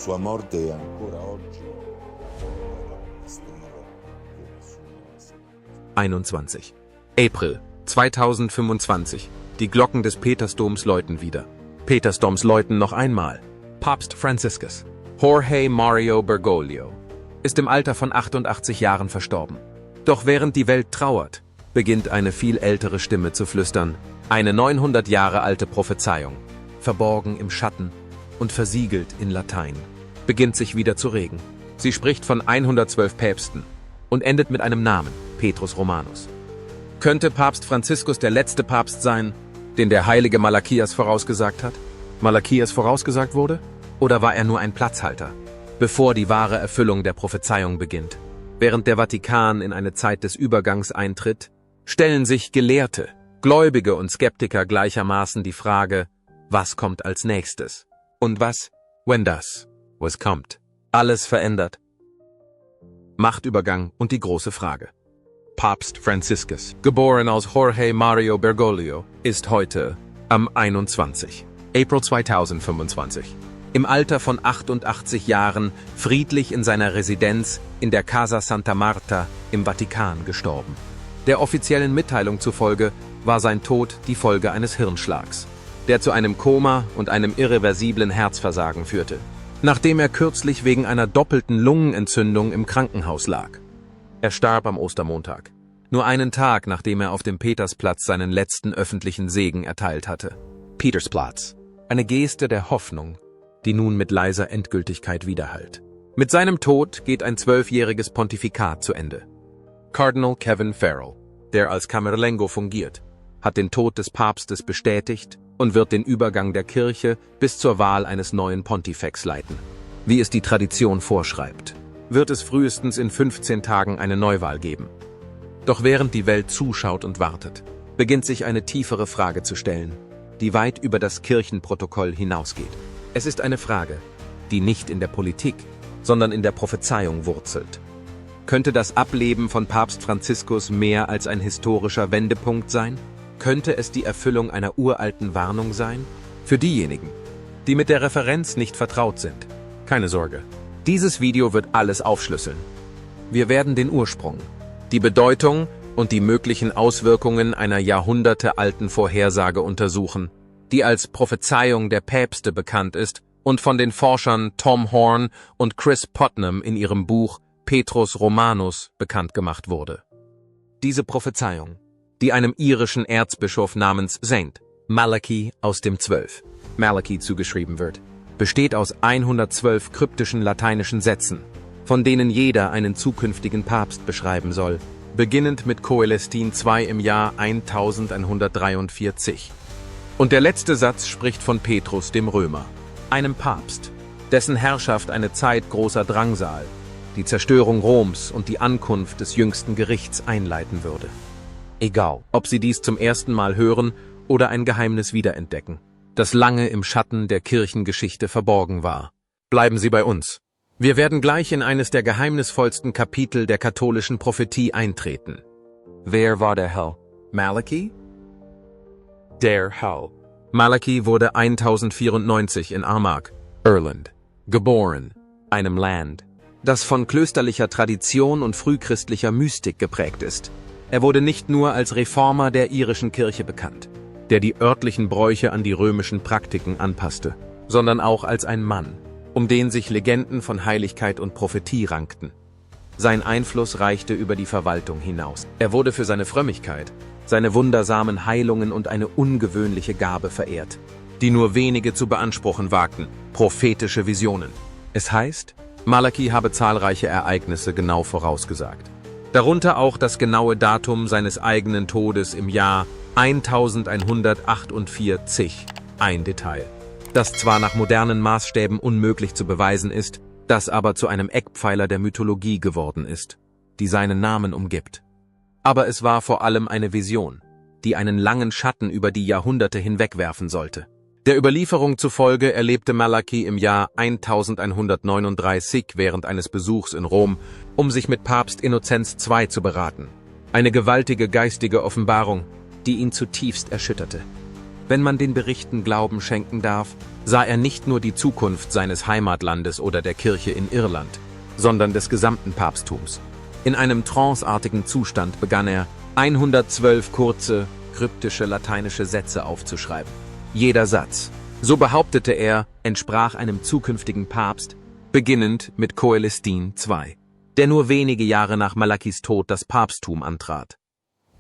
sua morte è ancora oggi un mistero che nessuno ha saputo. 21. April 2025. Die Glocken des Petersdoms läuten wieder. Petersdoms läuten noch einmal. Papst Franziskus, Jorge Mario Bergoglio, ist im Alter von 88 Jahren verstorben. Doch während die Welt trauert, beginnt eine viel ältere Stimme zu flüstern. Eine 900 Jahre alte Prophezeiung, verborgen im Schatten und versiegelt in Latein, beginnt sich wieder zu regen. Sie spricht von 112 Päpsten und endet mit einem Namen, Petrus Romanus. Könnte Papst Franziskus der letzte Papst sein, den der heilige Malachias vorausgesagt hat? Malachias vorausgesagt wurde? Oder war er nur ein Platzhalter, bevor die wahre Erfüllung der Prophezeiung beginnt? Während der Vatikan in eine Zeit des Übergangs eintritt, stellen sich Gelehrte, Gläubige und Skeptiker gleichermaßen die Frage, was kommt als nächstes? Und was, wenn das, was kommt, alles verändert? Machtübergang und die große Frage. Papst Franziskus, geboren aus Jorge Mario Bergoglio, ist heute am 21. April 2025 im Alter von 88 Jahren friedlich in seiner Residenz in der Casa Santa Marta im Vatikan gestorben. Der offiziellen Mitteilung zufolge war sein Tod die Folge eines Hirnschlags, der zu einem Koma und einem irreversiblen Herzversagen führte, nachdem er kürzlich wegen einer doppelten Lungenentzündung im Krankenhaus lag. Er starb am Ostermontag, nur einen Tag nachdem er auf dem Petersplatz seinen letzten öffentlichen Segen erteilt hatte. Petersplatz, eine Geste der Hoffnung, die nun mit leiser Endgültigkeit widerhallt. Mit seinem Tod geht ein 12-jähriges Pontifikat zu Ende. Cardinal Kevin Farrell, der als Camerlengo fungiert, hat den Tod des Papstes bestätigt und wird den Übergang der Kirche bis zur Wahl eines neuen Pontifex leiten. Wie es die Tradition vorschreibt, wird es frühestens in 15 Tagen eine Neuwahl geben. Doch während die Welt zuschaut und wartet, beginnt sich eine tiefere Frage zu stellen, die weit über das Kirchenprotokoll hinausgeht. Es ist eine Frage, die nicht in der Politik, sondern in der Prophezeiung wurzelt. Könnte das Ableben von Papst Franziskus mehr als ein historischer Wendepunkt sein? Könnte es die Erfüllung einer uralten Warnung sein? Für diejenigen, die mit der Referenz nicht vertraut sind, keine Sorge. Dieses Video wird alles aufschlüsseln. Wir werden den Ursprung, die Bedeutung und die möglichen Auswirkungen einer jahrhundertealten Vorhersage untersuchen, die als Prophezeiung der Päpste bekannt ist und von den Forschern Tom Horn und Chris Putnam in ihrem Buch Petrus Romanus bekannt gemacht wurde. Diese Prophezeiung, die einem irischen Erzbischof namens Saint Malachy aus dem 12 Malachy zugeschrieben wird, besteht aus 112 kryptischen lateinischen Sätzen, von denen jeder einen zukünftigen Papst beschreiben soll, beginnend mit Coelestin II im Jahr 1143. Und der letzte Satz spricht von Petrus dem Römer, einem Papst, dessen Herrschaft eine Zeit großer Drangsal, die Zerstörung Roms und die Ankunft des jüngsten Gerichts einleiten würde. Egal, ob Sie dies zum ersten Mal hören oder ein Geheimnis wiederentdecken, das lange im Schatten der Kirchengeschichte verborgen war. Bleiben Sie bei uns. Wir werden gleich in eines der geheimnisvollsten Kapitel der katholischen Prophetie eintreten. Wer war der Hell? Malachy? Der Hell. Malachy wurde 1094 in Armagh, Irland, geboren, einem Land, das von klösterlicher Tradition und frühchristlicher Mystik geprägt ist. Er wurde nicht nur als Reformer der irischen Kirche bekannt, der die örtlichen Bräuche an die römischen Praktiken anpasste, sondern auch als ein Mann, um den sich Legenden von Heiligkeit und Prophetie rankten. Sein Einfluss reichte über die Verwaltung hinaus. Er wurde für seine Frömmigkeit, seine wundersamen Heilungen und eine ungewöhnliche Gabe verehrt, die nur wenige zu beanspruchen wagten, prophetische Visionen. Es heißt, Malachy habe zahlreiche Ereignisse genau vorausgesagt. Darunter auch das genaue Datum seines eigenen Todes im Jahr 1148, ein Detail, das zwar nach modernen Maßstäben unmöglich zu beweisen ist, das aber zu einem Eckpfeiler der Mythologie geworden ist, die seinen Namen umgibt. Aber es war vor allem eine Vision, die einen langen Schatten über die Jahrhunderte hinwegwerfen sollte. Der Überlieferung zufolge erlebte Malachy im Jahr 1139 während eines Besuchs in Rom, um sich mit Papst Innozenz II zu beraten. Eine gewaltige geistige Offenbarung, die ihn zutiefst erschütterte. Wenn man den Berichten Glauben schenken darf, sah er nicht nur die Zukunft seines Heimatlandes oder der Kirche in Irland, sondern des gesamten Papsttums. In einem tranceartigen Zustand begann er, 112 kurze, kryptische lateinische Sätze aufzuschreiben. Jeder Satz, so behauptete er, entsprach einem zukünftigen Papst, beginnend mit Coelestin II, der nur wenige Jahre nach Malachis Tod das Papsttum antrat.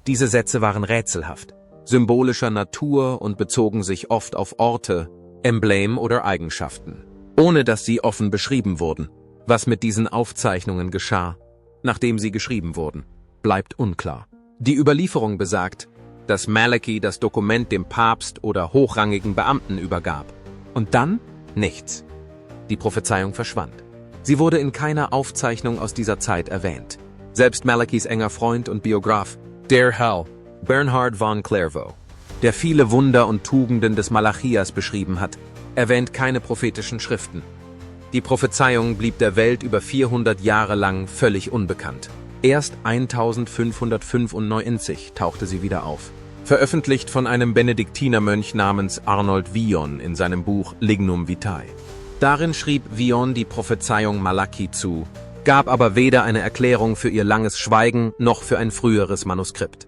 Diese Sätze waren rätselhaft, symbolischer Natur und bezogen sich oft auf Orte, Emblem oder Eigenschaften, ohne dass sie offen beschrieben wurden. Was mit diesen Aufzeichnungen geschah, nachdem sie geschrieben wurden, bleibt unklar. Die Überlieferung besagt, dass Malachi das Dokument dem Papst oder hochrangigen Beamten übergab. Und dann nichts. Die Prophezeiung verschwand. Sie wurde in keiner Aufzeichnung aus dieser Zeit erwähnt. Selbst Malachis enger Freund und Biograf, der Herr Bernhard von Clairvaux, der viele Wunder und Tugenden des Malachias beschrieben hat, erwähnt keine prophetischen Schriften. Die Prophezeiung blieb der Welt über 400 Jahre lang völlig unbekannt. Erst 1595 tauchte sie wieder auf. Veröffentlicht von einem Benediktinermönch namens Arnold Vion in seinem Buch Lignum Vitae. Darin schrieb Vion die Prophezeiung Malachi zu, gab aber weder eine Erklärung für ihr langes Schweigen noch für ein früheres Manuskript.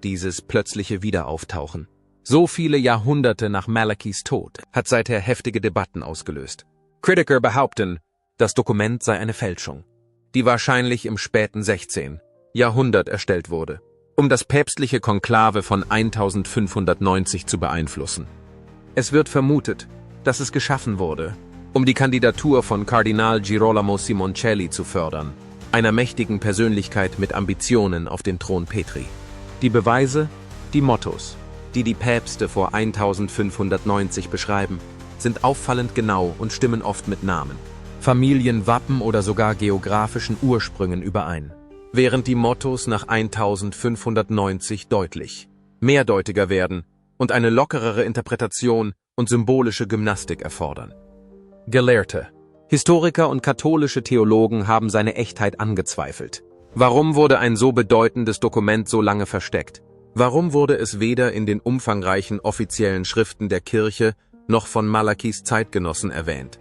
Dieses plötzliche Wiederauftauchen, so viele Jahrhunderte nach Malachis Tod, hat seither heftige Debatten ausgelöst. Kritiker behaupten, das Dokument sei eine Fälschung, die wahrscheinlich im späten 16. Jahrhundert erstellt wurde, um das päpstliche Konklave von 1590 zu beeinflussen. Es wird vermutet, dass es geschaffen wurde, um die Kandidatur von Kardinal Girolamo Simoncelli zu fördern, einer mächtigen Persönlichkeit mit Ambitionen auf den Thron Petri. Die Beweise, die Mottos, die die Päpste vor 1590 beschreiben, sind auffallend genau und stimmen oft mit Namen, Familienwappen oder sogar geografischen Ursprüngen überein, während die Mottos nach 1590 deutlich, mehrdeutiger werden und eine lockerere Interpretation und symbolische Gymnastik erfordern. Gelehrte, Historiker und katholische Theologen haben seine Echtheit angezweifelt. Warum wurde ein so bedeutendes Dokument so lange versteckt? Warum wurde es weder in den umfangreichen offiziellen Schriften der Kirche noch von Malachis Zeitgenossen erwähnt?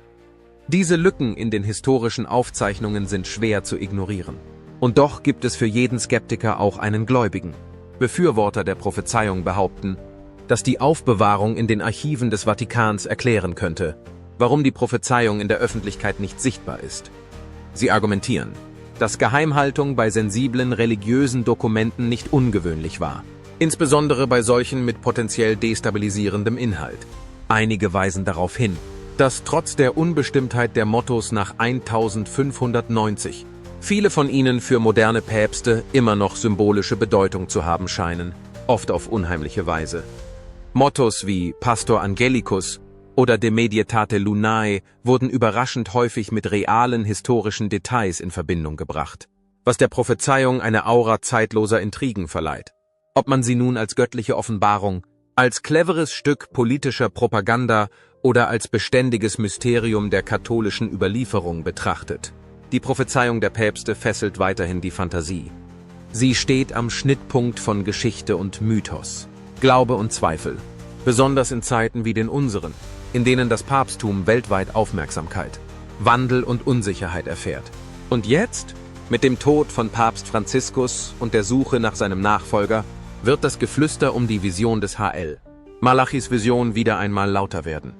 Diese Lücken in den historischen Aufzeichnungen sind schwer zu ignorieren. Und doch gibt es für jeden Skeptiker auch einen Gläubigen. Befürworter der Prophezeiung behaupten, dass die Aufbewahrung in den Archiven des Vatikans erklären könnte, warum die Prophezeiung in der Öffentlichkeit nicht sichtbar ist. Sie argumentieren, dass Geheimhaltung bei sensiblen religiösen Dokumenten nicht ungewöhnlich war, insbesondere bei solchen mit potenziell destabilisierendem Inhalt. Einige weisen darauf hin, dass trotz der Unbestimmtheit der Mottos nach 1590 viele von ihnen für moderne Päpste immer noch symbolische Bedeutung zu haben scheinen, oft auf unheimliche Weise. Mottos wie Pastor Angelicus oder De Medietate Lunae wurden überraschend häufig mit realen historischen Details in Verbindung gebracht, was der Prophezeiung eine Aura zeitloser Intrigen verleiht. Ob man sie nun als göttliche Offenbarung, als cleveres Stück politischer Propaganda oder als beständiges Mysterium der katholischen Überlieferung betrachtet. Die Prophezeiung der Päpste fesselt weiterhin die Fantasie. Sie steht am Schnittpunkt von Geschichte und Mythos, Glaube und Zweifel, besonders in Zeiten wie den unseren, in denen das Papsttum weltweit Aufmerksamkeit, Wandel und Unsicherheit erfährt. Und jetzt, mit dem Tod von Papst Franziskus und der Suche nach seinem Nachfolger, wird das Geflüster um die Vision des HL, Malachis Vision, wieder einmal lauter werden.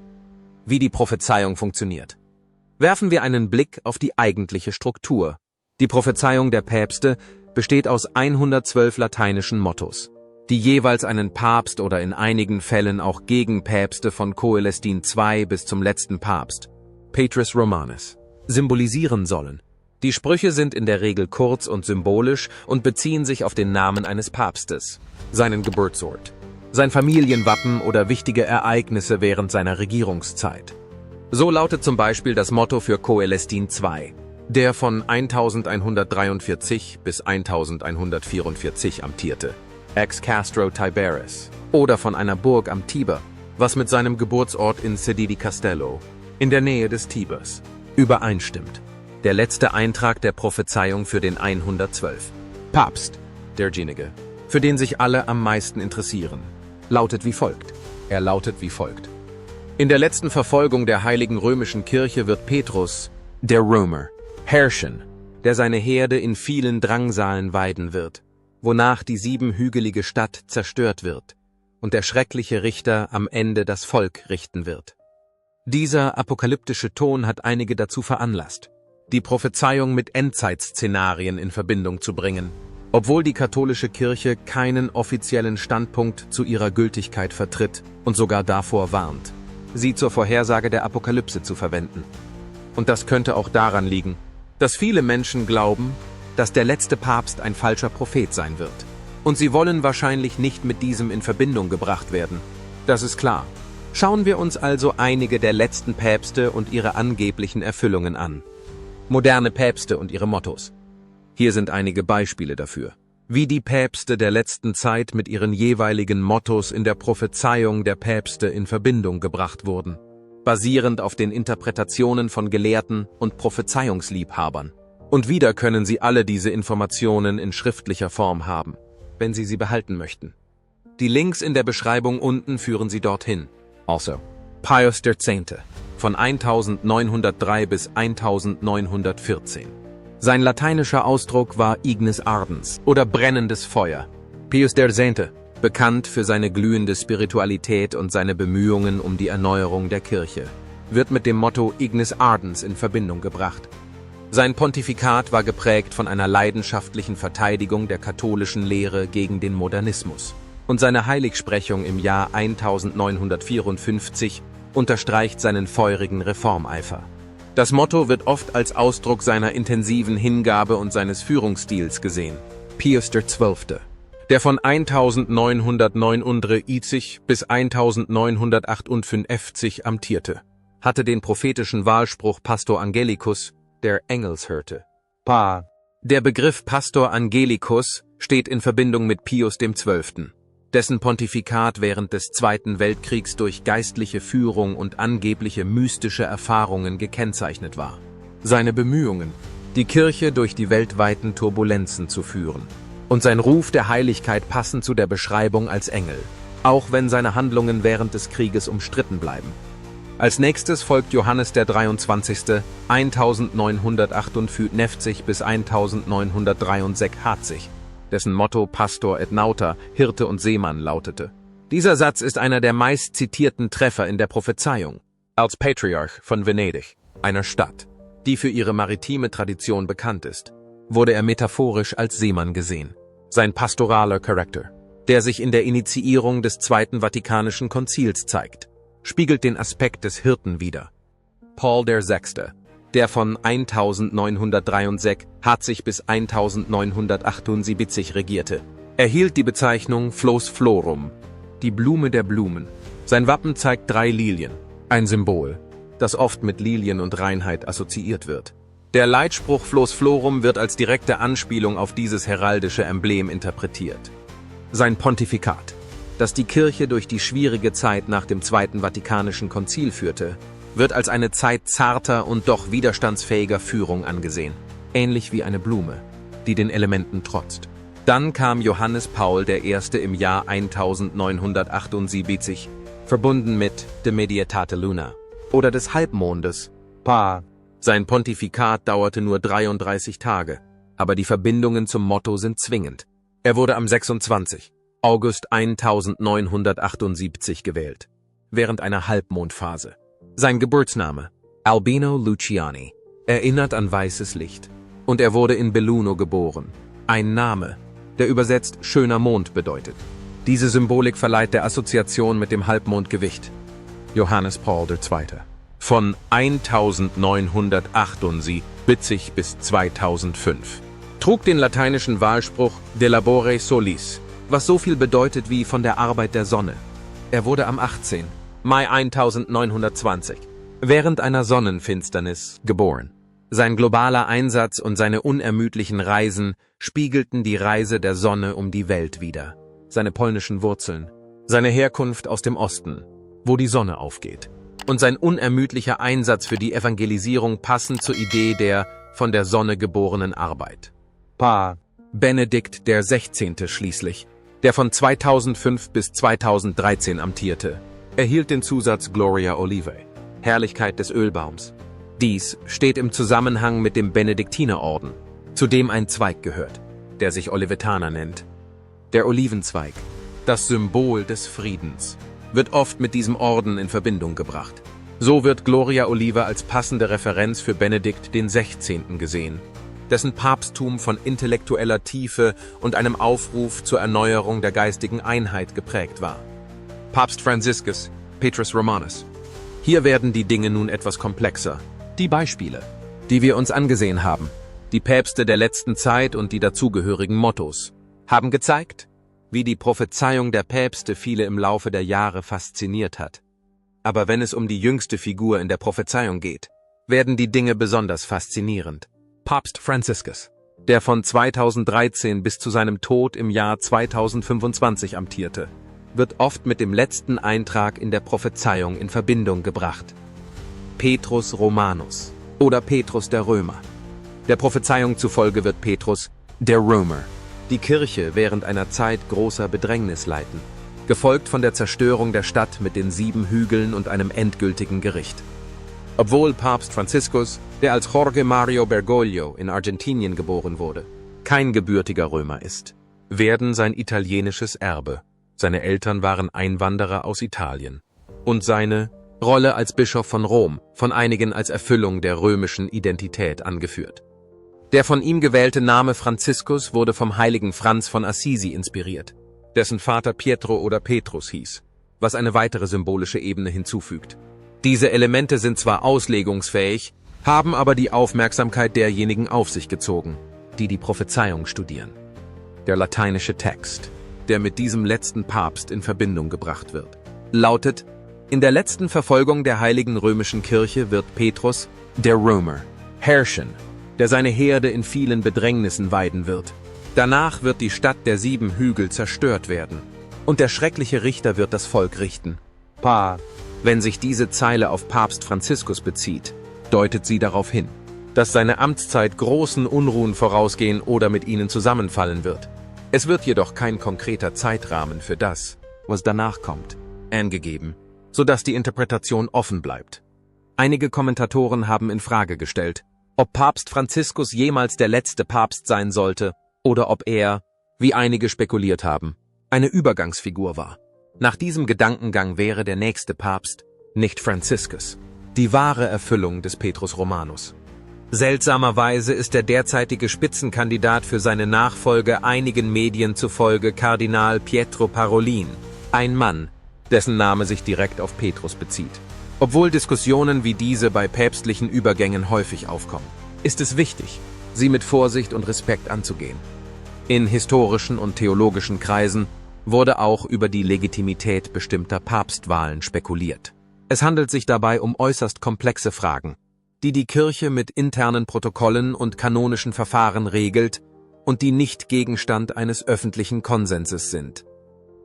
Wie die Prophezeiung funktioniert. Werfen wir einen Blick auf die eigentliche Struktur. Die Prophezeiung der Päpste besteht aus 112 lateinischen Mottos, die jeweils einen Papst oder in einigen Fällen auch Gegenpäpste von Coelestin II bis zum letzten Papst, Patris Romanus, symbolisieren sollen. Die Sprüche sind in der Regel kurz und symbolisch und beziehen sich auf den Namen eines Papstes, seinen Geburtsort, sein Familienwappen oder wichtige Ereignisse während seiner Regierungszeit. So lautet zum Beispiel das Motto für Coelestin II, der von 1143 bis 1144 amtierte, Ex Castro Tiberis, oder von einer Burg am Tiber, was mit seinem Geburtsort in Cedi di Castello, in der Nähe des Tibers, übereinstimmt. Der letzte Eintrag der Prophezeiung für den 112. Papst, derjenige, für den sich alle am meisten interessieren, lautet wie folgt. Er lautet wie folgt. In der letzten Verfolgung der heiligen römischen Kirche wird Petrus, der Römer, herrschen, der seine Herde in vielen Drangsalen weiden wird, wonach die 7-hügelige Stadt zerstört wird und der schreckliche Richter am Ende das Volk richten wird. Dieser apokalyptische Ton hat einige dazu veranlasst, die Prophezeiung mit Endzeitszenarien in Verbindung zu bringen, obwohl die katholische Kirche keinen offiziellen Standpunkt zu ihrer Gültigkeit vertritt und sogar davor warnt, sie zur Vorhersage der Apokalypse zu verwenden. Und das könnte auch daran liegen, dass viele Menschen glauben, dass der letzte Papst ein falscher Prophet sein wird. Und sie wollen wahrscheinlich nicht mit diesem in Verbindung gebracht werden. Das ist klar. Schauen wir uns also einige der letzten Päpste und ihre angeblichen Erfüllungen an. Moderne Päpste und ihre Mottos. Hier sind einige Beispiele dafür, wie die Päpste der letzten Zeit mit ihren jeweiligen Mottos in der Prophezeiung der Päpste in Verbindung gebracht wurden, basierend auf den Interpretationen von Gelehrten und Prophezeiungsliebhabern. Und wieder können Sie alle diese Informationen in schriftlicher Form haben, wenn Sie sie behalten möchten. Die Links in der Beschreibung unten führen Sie dorthin. Also, Pius X. von 1903 bis 1914. Sein lateinischer Ausdruck war Ignis Ardens oder brennendes Feuer. Pius X., bekannt für seine glühende Spiritualität und seine Bemühungen um die Erneuerung der Kirche, wird mit dem Motto Ignis Ardens in Verbindung gebracht. Sein Pontifikat war geprägt von einer leidenschaftlichen Verteidigung der katholischen Lehre gegen den Modernismus. Und seine Heiligsprechung im Jahr 1954 unterstreicht seinen feurigen Reformeifer. Das Motto wird oft als Ausdruck seiner intensiven Hingabe und seines Führungsstils gesehen. Pius XII., der von 1939 bis 1958 amtierte, hatte den prophetischen Wahlspruch Pastor Angelicus, der Engelshirte. Der Begriff Pastor Angelicus steht in Verbindung mit Pius XII., dessen Pontifikat während des Zweiten Weltkriegs durch geistliche Führung und angebliche mystische Erfahrungen gekennzeichnet war. Seine Bemühungen, die Kirche durch die weltweiten Turbulenzen zu führen, und sein Ruf der Heiligkeit passen zu der Beschreibung als Engel, auch wenn seine Handlungen während des Krieges umstritten bleiben. Als nächstes folgt Johannes der 23. 1958 bis 1963, dessen Motto Pastor et Nauta, Hirte und Seemann, lautete. Dieser Satz ist einer der meist zitierten Treffer in der Prophezeiung. Als Patriarch von Venedig, einer Stadt, die für ihre maritime Tradition bekannt ist, wurde er metaphorisch als Seemann gesehen. Sein pastoraler Charakter, der sich in der Initiierung des Zweiten Vatikanischen Konzils zeigt, spiegelt den Aspekt des Hirten wider. Paul VI., der von 1963 bis 1978 regierte, erhielt die Bezeichnung Flos Florum, die Blume der Blumen. Sein Wappen zeigt 3 Lilien, ein Symbol, das oft mit Lilien und Reinheit assoziiert wird. Der Leitspruch Flos Florum wird als direkte Anspielung auf dieses heraldische Emblem interpretiert. Sein Pontifikat, das die Kirche durch die schwierige Zeit nach dem Zweiten Vatikanischen Konzil führte, wird als eine Zeit zarter und doch widerstandsfähiger Führung angesehen, ähnlich wie eine Blume, die den Elementen trotzt. Dann kam Johannes Paul I. im Jahr 1978, verbunden mit De Medietate Luna oder des Halbmondes. Sein Pontifikat dauerte nur 33 Tage, aber die Verbindungen zum Motto sind zwingend. Er wurde am 26. August 1978 gewählt, während einer Halbmondphase. Sein Geburtsname, Albino Luciani, erinnert an weißes Licht. Und er wurde in Belluno geboren. Ein Name, der übersetzt schöner Mond bedeutet. Diese Symbolik verleiht der Assoziation mit dem Halbmond Gewicht. Johannes Paul II. Von 1978 bis 2005. Trug den lateinischen Wahlspruch De labore solis, was so viel bedeutet wie von der Arbeit der Sonne. Er wurde am 18. Mai 1920, während einer Sonnenfinsternis, geboren. Sein globaler Einsatz und seine unermüdlichen Reisen spiegelten die Reise der Sonne um die Welt wider. Seine polnischen Wurzeln, seine Herkunft aus dem Osten, wo die Sonne aufgeht, und sein unermüdlicher Einsatz für die Evangelisierung passen zur Idee der von der Sonne geborenen Arbeit. Benedikt XVI. Schließlich, der von 2005 bis 2013 amtierte, erhielt den Zusatz Gloria Olivae, Herrlichkeit des Ölbaums. Dies steht im Zusammenhang mit dem Benediktinerorden, zu dem ein Zweig gehört, der sich Olivetaner nennt. Der Olivenzweig, das Symbol des Friedens, wird oft mit diesem Orden in Verbindung gebracht. So wird Gloria Olivae als passende Referenz für Benedikt XVI. Gesehen, dessen Papsttum von intellektueller Tiefe und einem Aufruf zur Erneuerung der geistigen Einheit geprägt war. Papst Franziskus, Petrus Romanus. Hier werden die Dinge nun etwas komplexer. Die Beispiele, die wir uns angesehen haben, die Päpste der letzten Zeit und die dazugehörigen Mottos, haben gezeigt, wie die Prophezeiung der Päpste viele im Laufe der Jahre fasziniert hat. Aber wenn es um die jüngste Figur in der Prophezeiung geht, werden die Dinge besonders faszinierend. Papst Franziskus, der von 2013 bis zu seinem Tod im Jahr 2025 amtierte, wird oft mit dem letzten Eintrag in der Prophezeiung in Verbindung gebracht. Petrus Romanus oder Petrus der Römer. Der Prophezeiung zufolge wird Petrus, der Römer, die Kirche während einer Zeit großer Bedrängnis leiten, gefolgt von der Zerstörung der Stadt mit den 7 Hügeln und einem endgültigen Gericht. Obwohl Papst Franziskus, der als Jorge Mario Bergoglio in Argentinien geboren wurde, kein gebürtiger Römer ist, werden sein italienisches Erbe, seine Eltern waren Einwanderer aus Italien, und seine Rolle als Bischof von Rom von einigen als Erfüllung der römischen Identität angeführt. Der von ihm gewählte Name Franziskus wurde vom heiligen Franz von Assisi inspiriert, dessen Vater Pietro oder Petrus hieß, was eine weitere symbolische Ebene hinzufügt. Diese Elemente sind zwar auslegungsfähig, haben aber die Aufmerksamkeit derjenigen auf sich gezogen, die die Prophezeiung studieren. Der lateinische Text, der mit diesem letzten Papst in Verbindung gebracht wird, lautet: In der letzten Verfolgung der heiligen römischen Kirche wird Petrus, der Römer, herrschen, der seine Herde in vielen Bedrängnissen weiden wird. Danach wird die Stadt der 7 Hügel zerstört werden, und der schreckliche Richter wird das Volk richten. Wenn sich diese Zeile auf Papst Franziskus bezieht, deutet sie darauf hin, dass seine Amtszeit großen Unruhen vorausgehen oder mit ihnen zusammenfallen wird. Es wird jedoch kein konkreter Zeitrahmen für das, was danach kommt, angegeben, sodass die Interpretation offen bleibt. Einige Kommentatoren haben in Frage gestellt, ob Papst Franziskus jemals der letzte Papst sein sollte oder ob er, wie einige spekuliert haben, eine Übergangsfigur war. Nach diesem Gedankengang wäre der nächste Papst nicht Franziskus, die wahre Erfüllung des Petrus Romanus. Seltsamerweise ist der derzeitige Spitzenkandidat für seine Nachfolge einigen Medien zufolge Kardinal Pietro Parolin, ein Mann, dessen Name sich direkt auf Petrus bezieht. Obwohl Diskussionen wie diese bei päpstlichen Übergängen häufig aufkommen, ist es wichtig, sie mit Vorsicht und Respekt anzugehen. In historischen und theologischen Kreisen wurde auch über die Legitimität bestimmter Papstwahlen spekuliert. Es handelt sich dabei um äußerst komplexe Fragen, die die Kirche mit internen Protokollen und kanonischen Verfahren regelt und die nicht Gegenstand eines öffentlichen Konsenses sind.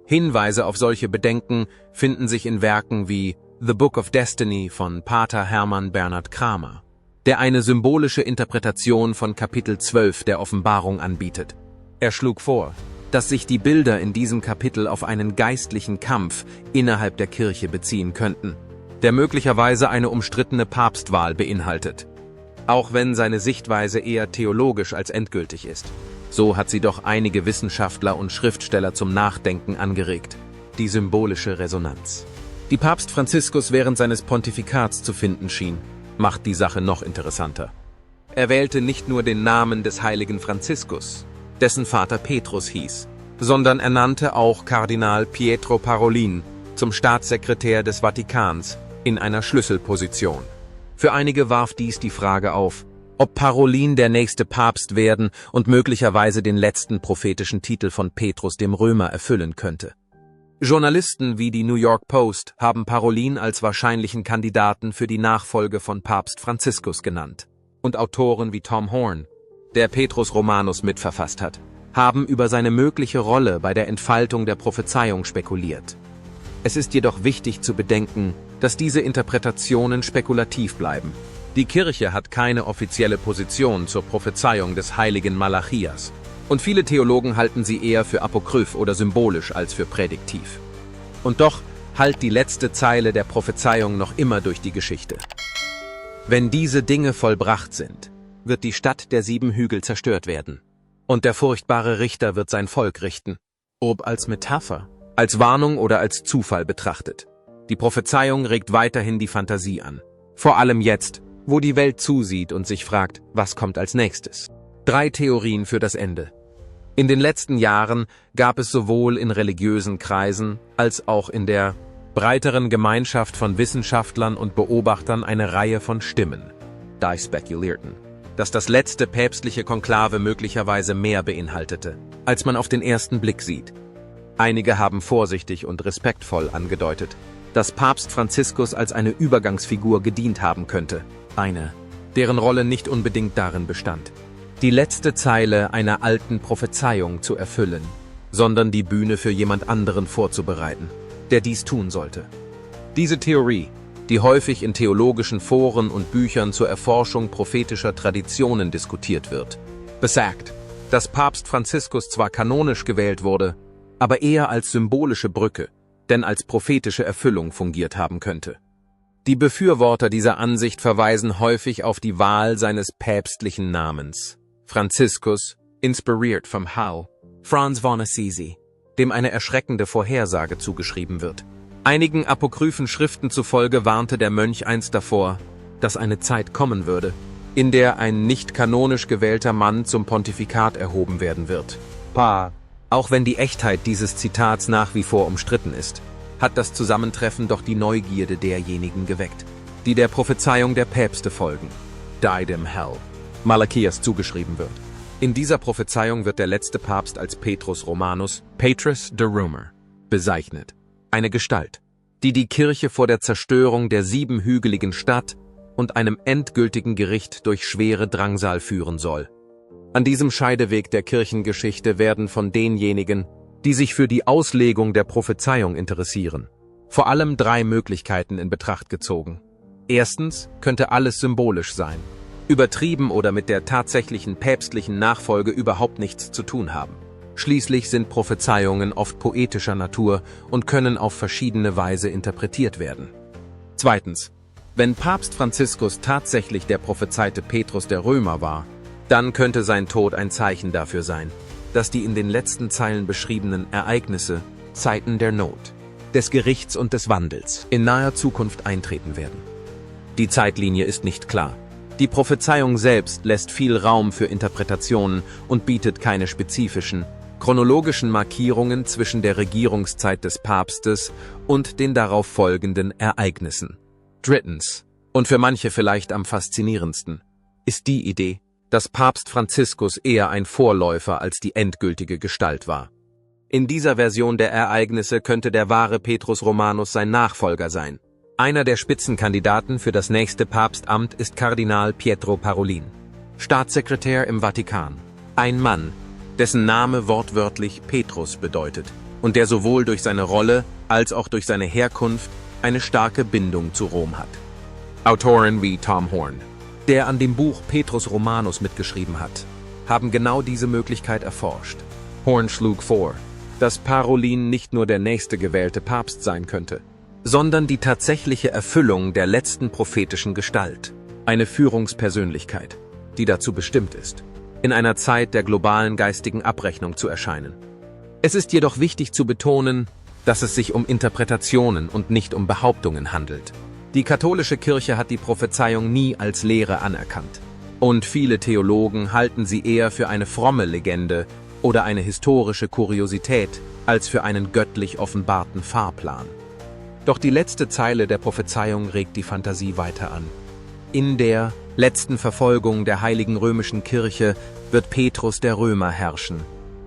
Hinweise auf solche Bedenken finden sich in Werken wie The Book of Destiny von Pater Hermann Bernhard Kramer, der eine symbolische Interpretation von Kapitel 12 der Offenbarung anbietet. Er schlug vor, dass sich die Bilder in diesem Kapitel auf einen geistlichen Kampf innerhalb der Kirche beziehen könnten, der möglicherweise eine umstrittene Papstwahl beinhaltet. Auch wenn seine Sichtweise eher theologisch als endgültig ist, so hat sie doch einige Wissenschaftler und Schriftsteller zum Nachdenken angeregt. Die symbolische Resonanz, die Papst Franziskus während seines Pontifikats zu finden schien, macht die Sache noch interessanter. Er wählte nicht nur den Namen des heiligen Franziskus, dessen Vater Petrus hieß, sondern ernannte auch Kardinal Pietro Parolin zum Staatssekretär des Vatikans in einer Schlüsselposition. Für einige warf dies die Frage auf, ob Parolin der nächste Papst werden und möglicherweise den letzten prophetischen Titel von Petrus dem Römer erfüllen könnte. Journalisten wie die New York Post haben Parolin als wahrscheinlichen Kandidaten für die Nachfolge von Papst Franziskus genannt, und Autoren wie Tom Horn, der Petrus Romanus mitverfasst hat, haben über seine mögliche Rolle bei der Entfaltung der Prophezeiung spekuliert. Es ist jedoch wichtig zu bedenken, dass diese Interpretationen spekulativ bleiben. Die Kirche hat keine offizielle Position zur Prophezeiung des heiligen Malachias, und viele Theologen halten sie eher für apokryph oder symbolisch als für prädiktiv. Und doch hallt die letzte Zeile der Prophezeiung noch immer durch die Geschichte. Wenn diese Dinge vollbracht sind, wird die Stadt der 7 Hügel zerstört werden. Und der furchtbare Richter wird sein Volk richten. Ob als Metapher, als Warnung oder als Zufall betrachtet. Die Prophezeiung regt weiterhin die Fantasie an. Vor allem jetzt, wo die Welt zusieht und sich fragt, was kommt als nächstes. 3 Theorien für das Ende. In den letzten Jahren gab es sowohl in religiösen Kreisen als auch in der breiteren Gemeinschaft von Wissenschaftlern und Beobachtern eine Reihe von Stimmen, die spekulierten, dass das letzte päpstliche Konklave möglicherweise mehr beinhaltete, als man auf den ersten Blick sieht. Einige haben vorsichtig und respektvoll angedeutet, dass Papst Franziskus als eine Übergangsfigur gedient haben könnte, eine, deren Rolle nicht unbedingt darin bestand, die letzte Zeile einer alten Prophezeiung zu erfüllen, sondern die Bühne für jemand anderen vorzubereiten, der dies tun sollte. Diese Theorie, die häufig in theologischen Foren und Büchern zur Erforschung prophetischer Traditionen diskutiert wird, besagt, dass Papst Franziskus zwar kanonisch gewählt wurde, aber eher als symbolische Brücke, denn als prophetische Erfüllung fungiert haben könnte. Die Befürworter dieser Ansicht verweisen häufig auf die Wahl seines päpstlichen Namens. Franziskus, inspiriert vom How, Franz von Assisi, dem eine erschreckende Vorhersage zugeschrieben wird. Einigen apokryphen Schriften zufolge warnte der Mönch einst davor, dass eine Zeit kommen würde, in der ein nicht kanonisch gewählter Mann zum Pontifikat erhoben werden wird. Auch wenn die Echtheit dieses Zitats nach wie vor umstritten ist, hat das Zusammentreffen doch die Neugierde derjenigen geweckt, die der Prophezeiung der Päpste folgen, Diadem Hell, Malachias zugeschrieben wird. In dieser Prophezeiung wird der letzte Papst als Petrus Romanus, Petrus the Römer, bezeichnet. Eine Gestalt, die die Kirche vor der Zerstörung der 7-hügeligen Stadt und einem endgültigen Gericht durch schwere Drangsal führen soll. An diesem Scheideweg der Kirchengeschichte werden von denjenigen, die sich für die Auslegung der Prophezeiung interessieren, vor allem 3 Möglichkeiten in Betracht gezogen. Erstens könnte alles symbolisch sein, übertrieben oder mit der tatsächlichen päpstlichen Nachfolge überhaupt nichts zu tun haben. Schließlich sind Prophezeiungen oft poetischer Natur und können auf verschiedene Weise interpretiert werden. Zweitens, wenn Papst Franziskus tatsächlich der prophezeite Petrus der Römer war, dann könnte sein Tod ein Zeichen dafür sein, dass die in den letzten Zeilen beschriebenen Ereignisse, Zeiten der Not, des Gerichts und des Wandels, in naher Zukunft eintreten werden. Die Zeitlinie ist nicht klar. Die Prophezeiung selbst lässt viel Raum für Interpretationen und bietet keine spezifischen, chronologischen Markierungen zwischen der Regierungszeit des Papstes und den darauf folgenden Ereignissen. Drittens, und für manche vielleicht am faszinierendsten, ist die Idee, dass Papst Franziskus eher ein Vorläufer als die endgültige Gestalt war. In dieser Version der Ereignisse könnte der wahre Petrus Romanus sein Nachfolger sein. Einer der Spitzenkandidaten für das nächste Papstamt ist Kardinal Pietro Parolin, Staatssekretär im Vatikan. Ein Mann, dessen Name wortwörtlich Petrus bedeutet und der sowohl durch seine Rolle als auch durch seine Herkunft eine starke Bindung zu Rom hat. Autoren wie Tom Horn, der an dem Buch Petrus Romanus mitgeschrieben hat, haben genau diese Möglichkeit erforscht. Horn schlug vor, dass Parolin nicht nur der nächste gewählte Papst sein könnte, sondern die tatsächliche Erfüllung der letzten prophetischen Gestalt, eine Führungspersönlichkeit, die dazu bestimmt ist, in einer Zeit der globalen geistigen Abrechnung zu erscheinen. Es ist jedoch wichtig zu betonen, dass es sich um Interpretationen und nicht um Behauptungen handelt. Die katholische Kirche hat die Prophezeiung nie als Lehre anerkannt, und viele Theologen halten sie eher für eine fromme Legende oder eine historische Kuriosität als für einen göttlich offenbarten Fahrplan. Doch die letzte Zeile der Prophezeiung regt die Fantasie weiter an. In der letzten Verfolgung der Heiligen Römischen Kirche wird Petrus der Römer herrschen,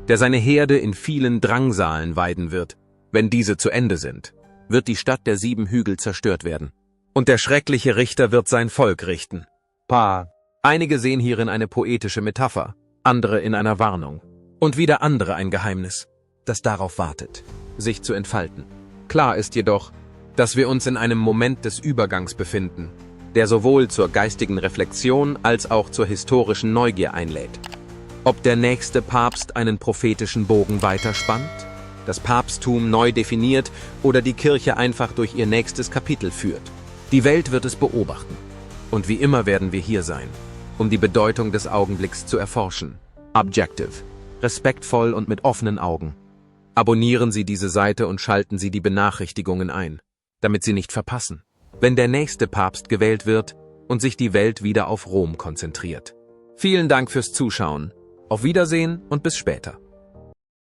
der seine Herde in vielen Drangsalen weiden wird. Wenn diese zu Ende sind, wird die Stadt der 7 Hügel zerstört werden. Und der schreckliche Richter wird sein Volk richten. Einige sehen hierin eine poetische Metapher, andere in einer Warnung. Und wieder andere ein Geheimnis, das darauf wartet, sich zu entfalten. Klar ist jedoch, dass wir uns in einem Moment des Übergangs befinden, der sowohl zur geistigen Reflexion als auch zur historischen Neugier einlädt. Ob der nächste Papst einen prophetischen Bogen weiterspannt das Papsttum neu definiert oder die Kirche einfach durch ihr nächstes Kapitel führt. Die Welt wird es beobachten. Und wie immer werden wir hier sein, um die Bedeutung des Augenblicks zu erforschen. Objective. Respektvoll und mit offenen Augen. Abonnieren Sie diese Seite und schalten Sie die Benachrichtigungen ein, damit Sie nicht verpassen, wenn der nächste Papst gewählt wird und sich die Welt wieder auf Rom konzentriert. Vielen Dank fürs Zuschauen. Auf Wiedersehen und bis später.